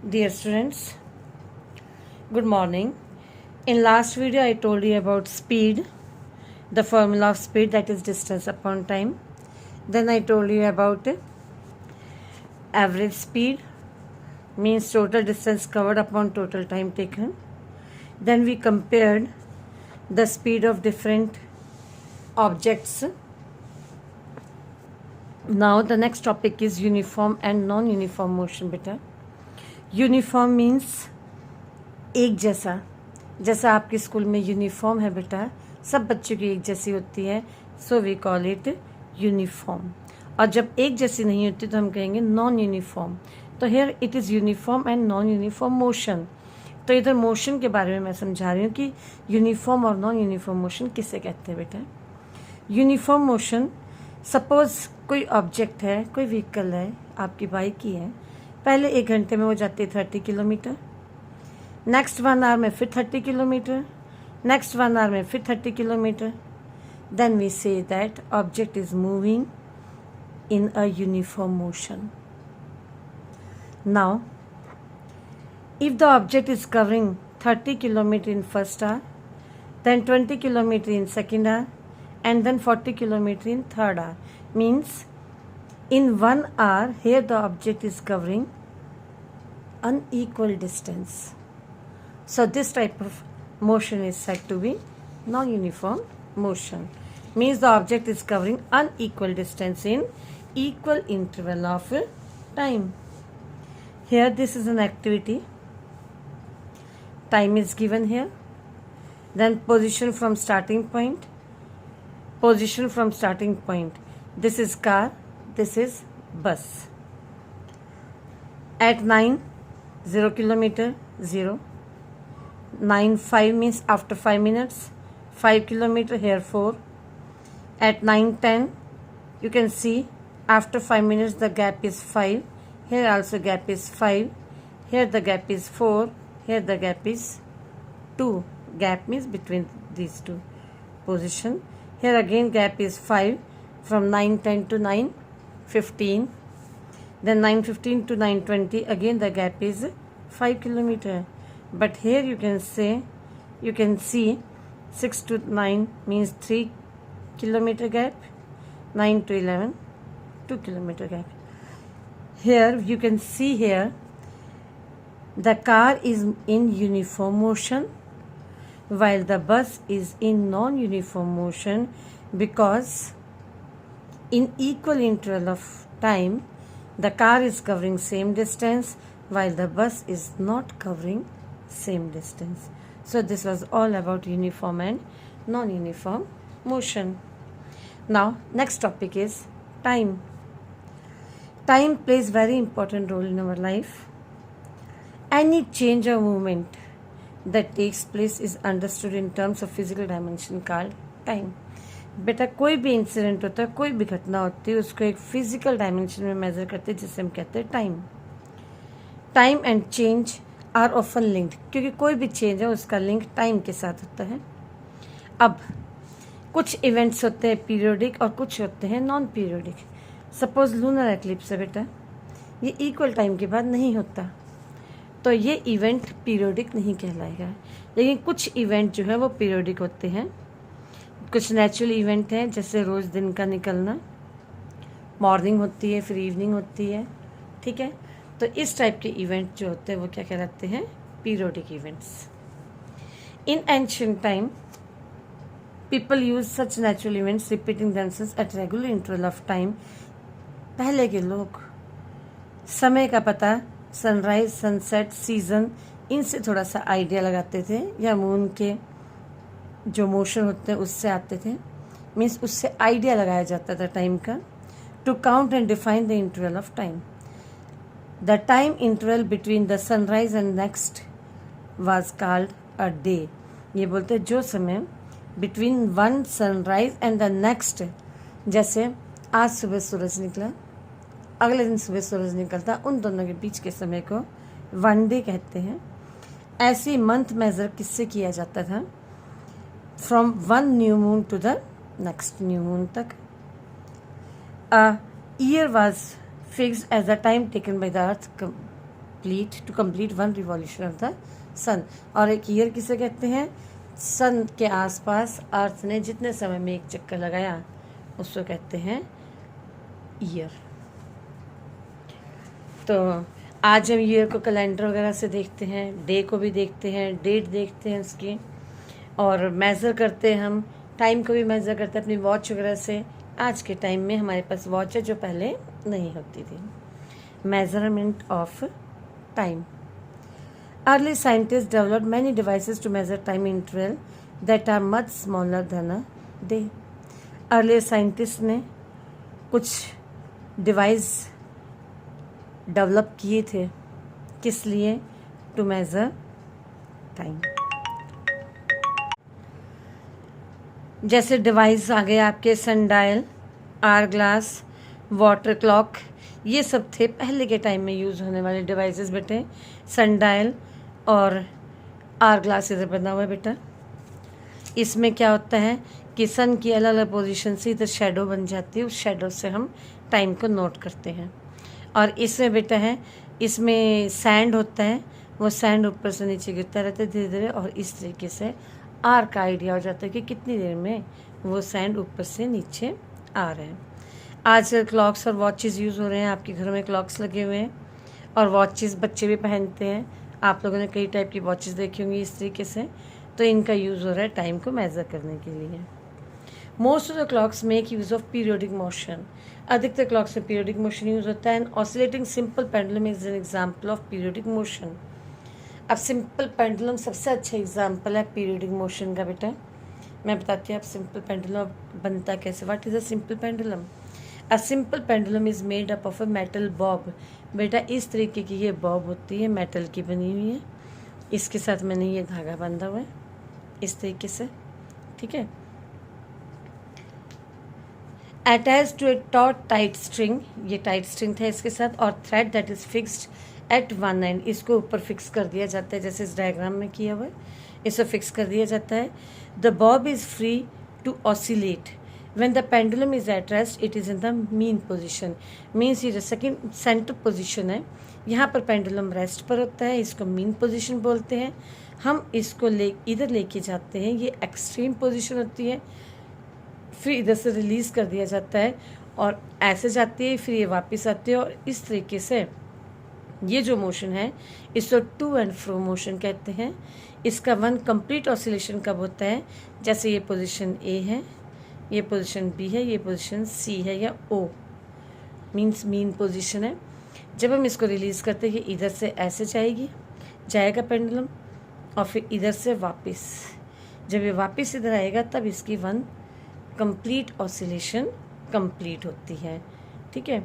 Dear students, good morning. In last video I told you about speed, the formula of speed, that is distance upon time. Then I told you about average speed, means total distance covered upon total time taken. Then we compared the speed of different objects. Now the next topic is uniform and non-uniform motion. Beta, uniform means एक जैसा, जैसा आपके school में uniform है बेटा, सब बच्चों की एक जैसी होती है, so we call it uniform. और जब एक जैसी नहीं होती तो हम कहेंगे नॉन यूनिफॉर्म. तो here it is uniform and non uniform motion. तो इधर मोशन के बारे में मैं समझा रही हूँ कि यूनिफॉर्म और नॉन यूनिफॉर्म मोशन किसे कहते हैं बेटा. यूनिफॉर्म मोशन, सपोज कोई ऑब्जेक्ट है, कोई व्हीकल है, आपकी बाइक ही है, पहले 1 घंटे में वो जाती है 30 किलोमीटर, नेक्स्ट 1 आवर में फिर 30 किलोमीटर, नेक्स्ट 1 आवर में फिर 30 kilometre. Then we say that object is moving in a uniform motion. Now if the object is covering 30 kilometer in first hour, then 20 kilometer in second hour, and then 40 kilometer in third hour, means in 1 hour here the object is covering unequal distance. So this type of motion is said to be non-uniform motion, means the object is covering unequal distance in equal interval of time. Here this is an activity. Time is given here, then position from starting point, position from starting point. This is car, this is bus. At 9, 0 kilometer, 0. 9:05 means after 5 minutes, 5 kilometer, here 4. At 9:10, you can see after 5 minutes the gap is 5. Here also gap is 5. Here the gap is 4. Here the gap is 2. Gap means between these two position. Here again gap is 5 from 9:10 to 9:15. Then 9:15 to 9:20 again the gap is 5 kilometer. But here you can see 6 to 9 means 3 kilometer gap. 9 to 11 2 kilometer gap. Here you can see here the car is in uniform motion while the bus is in non-uniform motion, because in equal interval of time the car is covering same distance while the bus is not covering same distance. So this was all about uniform and non-uniform motion. Now next topic is time. Time plays very important role in our life. Any change or movement that takes place is understood in terms of physical dimension called time. बेटा कोई भी incident होता है, कोई भी घटना होती है, उसको एक फिजिकल डायमेंशन में मेजर करते हैं जिसे हम कहते हैं time. Time and change are often linked, क्योंकि कोई भी चेंज है उसका लिंक टाइम के साथ होता है. अब कुछ इवेंट्स होते हैं पीरियोडिक और कुछ होते हैं non periodic. Suppose lunar eclipse है बेटा, ये इक्वल टाइम के बाद नहीं होता, तो ये इवेंट पीरियोडिक नहीं कहलाएगा. लेकिन कुछ इवेंट जो है वो पीरियोडिक होते हैं. कुछ नेचुरल इवेंट हैं, जैसे रोज़ दिन का निकलना, मॉर्निंग होती है फिर इवनिंग होती है, ठीक है. तो इस टाइप के इवेंट जो होते हैं वो क्या कहलाते हैं, periodic events. In ancient time people use such natural events repeating themselves at regular interval of time. पहले के लोग समय का पता सनराइज, सनसेट, सीजन, इनसे थोड़ा सा आइडिया लगाते थे, या मून के जो मोशन होते हैं उससे आते थे, मीन्स उससे आइडिया लगाया जाता था टाइम का. To count and define the interval of time. The time interval between the sunrise and next was called a day. ये बोलते हैं जो समय between one sunrise and the next, जैसे आज सुबह सूरज निकला, अगले दिन सुबह सूरज निकलता, उन दोनों के बीच के समय को 1 डे कहते हैं. ऐसे मंथ मेजर किससे किया जाता था, from 1 new moon to the next new moon तक. A year was fixed as the time taken by the earth complete one revolution of the sun. और एक ईयर किसे कहते हैं? सन के आसपास अर्थ ने जितने समय में एक चक्कर लगाया उसको कहते हैं ईयर। तो आज हम ईयर को कैलेंडर वगैरह से देखते हैं, डे को भी देखते हैं, डेट देखते हैं उसकी, और मेज़र करते हैं, हम टाइम को भी मेज़र करते हैं अपनी वॉच वगैरह से। आज के टाइम में हमारे पास वॉच है जो पहले नहीं होती थी। Measurement of time. Early scientist developed many devices to measure time interval that are much smaller than a day. Early scientist ने कुछ डिवाइस डेवलप किए थे, किस लिए? To measure time. जैसे डिवाइस आ गए आपके sundial, hour glass, water clock, ये सब थे पहले के टाइम में यूज़ होने वाले डिवाइसेस बेटे। सनडायल और आवर ग्लास इधर बना हुआ है बेटा। इसमें क्या होता है कि सन की अलग अलग पोजीशन से इधर शेडो बन जाती है, उस शेडो से हम टाइम को नोट करते हैं। और इसमें बेटा है, इसमें सैंड होता है, वो सैंड ऊपर से नीचे गिरता रहता है धीरे धीरे, और इस तरीके से आर का आइडिया हो जाता है कि कितनी देर में वो सैंड ऊपर से नीचे आ रहे हैं। आजकल क्लॉक्स और वॉचेस यूज़ हो रहे हैं, आपके घरों में क्लॉक्स लगे हुए हैं और वॉचेस बच्चे भी पहनते हैं। आप लोगों ने कई टाइप की वॉचेस देखी होंगी इस तरीके से, तो इनका यूज़ हो रहा है टाइम को मेज़र करने के लिए। Most of the clocks make use of periodic motion. अधिकतर क्लॉक्स में पीरियोडिक मोशन यूज़ होता है। And oscillating simple pendulum is an example of periodic motion. अब सिंपल पेंडुलम सबसे अच्छा एग्जाम्पल है पीरियोडिक मोशन का बेटा। मैं बताती हूँ आप सिंपल पेंडुलम बनता कैसे। What is a simple pendulum? A simple pendulum is made up of a metal Bob. बेटा इस तरीके की ये बॉब होती है, मेटल की बनी हुई है, इसके साथ मैंने ये धागा बांधा हुआ है इस तरीके से, ठीक है। Attach to a taut tight string, ये टाइट स्ट्रिंग था इसके साथ, और thread that is fixed at one end, इसको ऊपर फिक्स कर दिया जाता है जैसे इस डायग्राम में किया हुआ है, इसको फिक्स कर दिया जाता है। The bob is free to oscillate when the pendulum is at rest it is in the mean position, means ये जो सेकंड सेंटर पोजीशन है, यहाँ पर पेंडुलम रेस्ट पर होता है, इसको मीन पोजीशन बोलते हैं। हम इसको इधर लेके जाते हैं, ये एक्सट्रीम पोजीशन होती है, फिर इधर से रिलीज़ कर दिया जाता है और ऐसे जाती है, फिर ये वापस आती है, और इस तरीके से ये जो मोशन है इसको टू एंड फ्रो मोशन कहते हैं। इसका वन कंप्लीट ऑसिलेशन कब होता है? जैसे ये पोजीशन ए है, ये पोजीशन बी है, ये पोजीशन सी है या ओ, मीन्स मीन पोजीशन है। जब हम इसको रिलीज़ करते हैं, ये इधर से ऐसे जाएगा पेंडुलम, और फिर इधर से वापस, जब ये वापस इधर आएगा तब इसकी वन कंप्लीट ऑसिलेशन कंप्लीट होती है, ठीक है।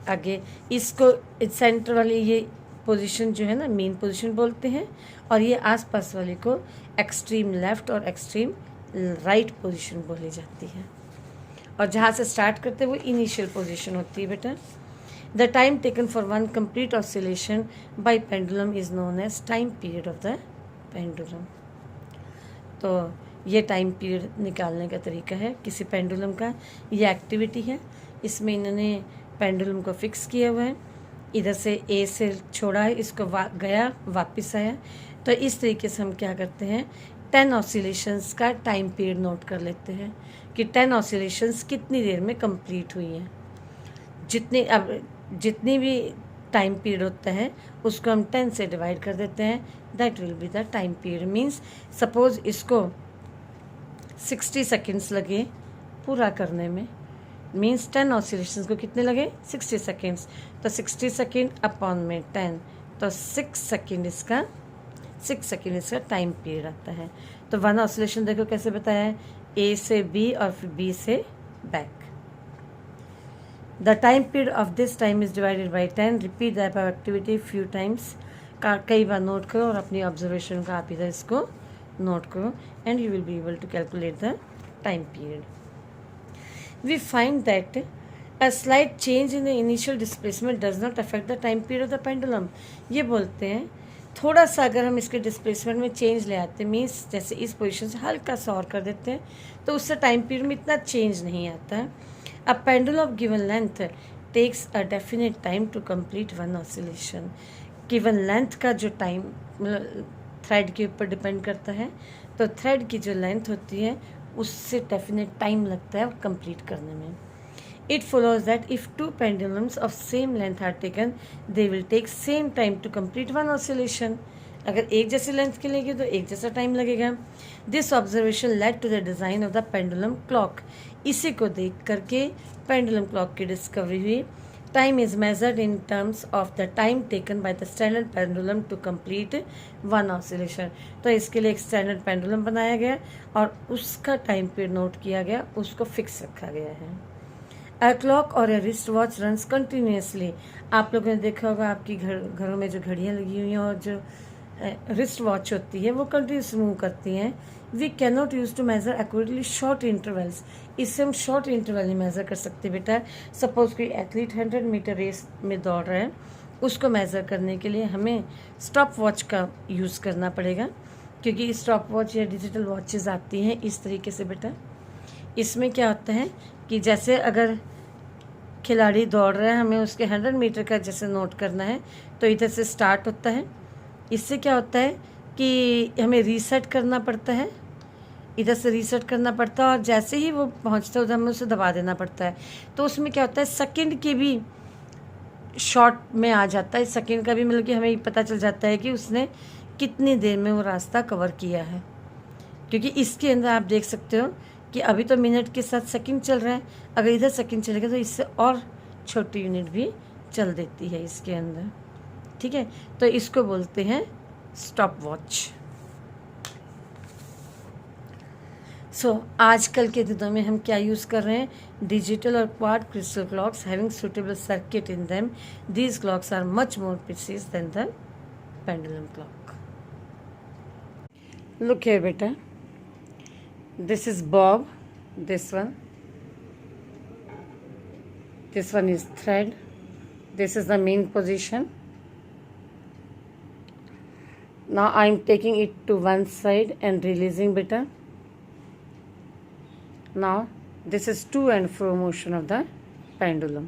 आगे इसको सेंटर वाली ये पोजीशन जो है ना मीन पोजीशन बोलते हैं, और ये आसपास वाले को एक्सट्रीम लेफ्ट और एक्सट्रीम राइट पोजीशन बोली जाती है। और जहाँ से स्टार्ट करते हैं वो इनिशियल पोजीशन होती है बेटा। The time taken for one complete oscillation by pendulum is known as time period of the pendulum. तो ये टाइम पीरियड निकालने का तरीका है किसी पेंडुलम का। ये एक्टिविटी है, इसमें इन्होंने पेंडुलम को फिक्स किया हुआ है, इधर से ए से छोड़ा है, इसको गया वापस आया। तो इस तरीके से हम क्या करते हैं, 10 ऑसिलेशंस का टाइम पीरियड नोट कर लेते हैं कि 10 ऑसिलेशंस कितनी देर में कंप्लीट हुई हैं। जितनी भी टाइम पीरियड होता है उसको हम 10 से डिवाइड कर देते हैं, that will be the time period. Means suppose इसको 60 सेकेंड्स लगे पूरा करने में, मीन्स 10 ऑसिलेशंस को कितने लगे? 60 सेकेंड्स। तो 60 सेकेंड अपॉन में 10, तो 6 सेकेंड इसका टाइम पीरियड आता है। तो वन ऑसिलेशन देखो कैसे बताया है, ए से बी और फिर बी से back. The time period of this time is divided by 10। Repeat the above activity few times. कई बार नोट करो और अपनी ऑब्जर्वेशन का आप इधर इसको नोट करो, and you will be able to calculate the time period. We find that a slight change in the initial displacement does not affect the time period of the pendulum। ये बोलते हैं थोड़ा सा अगर हम इसके डिस्प्लेसमेंट में चेंज ले आते हैं, मीन्स जैसे इस पोजीशन से हल्का सा और कर देते हैं, तो उससे टाइम पीरियड में इतना चेंज नहीं आता है। A pendulum of given length takes a definite time to complete one oscillation. Given length का जो टाइम थ्रेड के ऊपर डिपेंड करता है, तो थ्रेड की जो लेंथ होती है उससे डेफिनेट टाइम लगता है कंप्लीट करने में. It follows that if two pendulums of same length are taken, they will take same time to complete one oscillation. अगर एक जैसी लेंथ के लेंगे तो एक जैसा टाइम लगेगा. This observation led to the design of the pendulum clock. इसी को देख करके पेंडुलम क्लॉक की डिस्कवरी हुई. Time is measured in terms of the time taken by the standard pendulum to complete one oscillation. तो इसके लिए एक स्टैंडर्ड पेंडुलम बनाया गया और उसका टाइम पीरियड नोट किया गया, उसको फिक्स रखा गया है. A clock और a wrist watch runs continuously. आप लोगों ने देखा होगा आपकी घरों में जो घड़ियाँ लगी हुई हैं और जो रिस्ट वॉच होती है वो कंटिन्यूस मूव करती हैं. We can not use to measure accurately short intervals. इससे हम शॉर्ट इंटरवल नहीं मेजर कर सकते बेटा. सपोज कोई एथलीट 100 मीटर रेस में दौड़ रहा है, उसको मेजर करने के लिए हमें स्टॉप वॉच का यूज़ करना पड़ेगा, क्योंकि स्टॉप वॉच या डिजिटल वॉचेस आती हैं इस तरीके से बेटा. इसमें क्या होता है कि जैसे अगर खिलाड़ी दौड़ रहा है, हमें उसके 100 मीटर का जैसे नोट करना है, तो इधर से स्टार्ट होता है. इससे क्या होता है कि हमें रीसेट करना पड़ता है, इधर से रीसेट करना पड़ता है, और जैसे ही वो पहुंचता है उधर हमें उसे दबा देना पड़ता है. तो उसमें क्या होता है, सेकंड के भी शॉर्ट में आ जाता है. सेकंड का भी मतलब कि हमें पता चल जाता है कि उसने कितनी देर में वो रास्ता कवर किया है, क्योंकि इसके अंदर आप देख सकते हो कि अभी तो मिनट के साथ सेकंड चल रहा है. अगर इधर सेकंड चलेगा तो इससे और छोटी यूनिट भी चल देती है इसके अंदर. ठीक है, तो इसको बोलते हैं स्टॉप वॉच. आजकल के दिनों में हम क्या यूज़ कर रहे हैं, डिजिटल और quad crystal clocks having suitable circuit in them. These clocks are much more precise than the pendulum clock. Look here बेटा, this is bob, this one is thread, this is the main position. Now I am taking it to one side and releasing beta. Now this is to and fro motion of the pendulum.